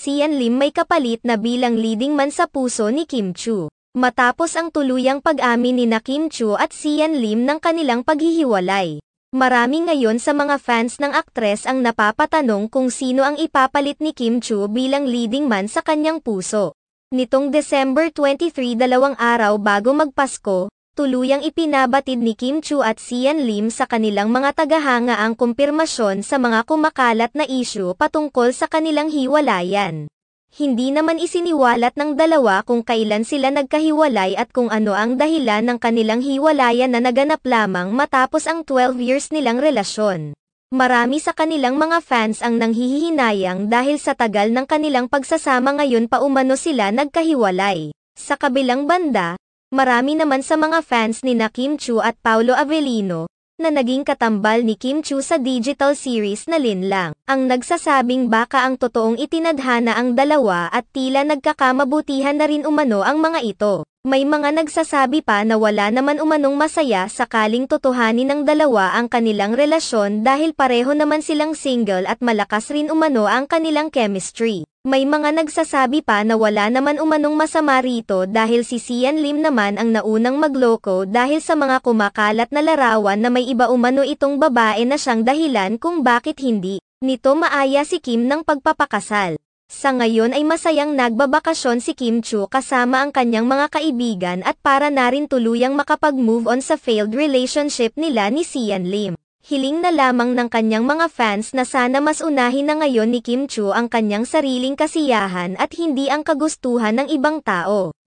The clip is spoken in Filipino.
Sian Lim may kapalit na bilang leading man sa puso ni Kim Chu. Matapos ang tuluyang pag-amin ni Kim Chu at Sian Lim ng kanilang paghihiwalay. Marami ngayon sa mga fans ng aktres ang napapatanong kung sino ang ipapalit ni Kim Chu bilang leading man sa kanyang puso. Nitong December 23, 2 araw bago magpasko, tuluyang ipinabatid ni Kim Chu at Sian Lim sa kanilang mga tagahanga ang kumpirmasyon sa mga kumakalat na isyu patungkol sa kanilang hiwalayan. Hindi naman isiniwalat ng dalawa kung kailan sila nagkahiwalay at kung ano ang dahilan ng kanilang hiwalayan na naganap lamang matapos ang 12 years nilang relasyon. Marami sa kanilang mga fans ang nanghihinayang dahil sa tagal ng kanilang pagsasama ngayon pa umano sila nagkahiwalay. Sa kabilang banda, marami naman sa mga fans ni Kim Chu at Paolo Avellino, na naging katambal ni Kim Chu sa digital series na Linlang, ang nagsasabing baka ang totoong itinadhana ang dalawa at tila nagkakamabutihan na rin umano ang mga ito. May mga nagsasabi pa na wala naman umanong masaya sakaling totohanin ng dalawa ang kanilang relasyon dahil pareho naman silang single at malakas rin umano ang kanilang chemistry. May mga nagsasabi pa na wala naman umanong masama rito dahil si Sian Lim naman ang naunang magloko dahil sa mga kumakalat na larawan na may iba umano itong babae na siyang dahilan kung bakit hindi nito maaya si Kim ng pagpapakasal. Sa ngayon ay masayang nagbabakasyon si Kim Chu kasama ang kanyang mga kaibigan at para na rin tuluyang makapag-move on sa failed relationship nila ni Sian Lim. Hiling na lamang ng kanyang mga fans na sana mas unahin na ngayon ni Kim Chu ang kanyang sariling kasiyahan at hindi ang kagustuhan ng ibang tao.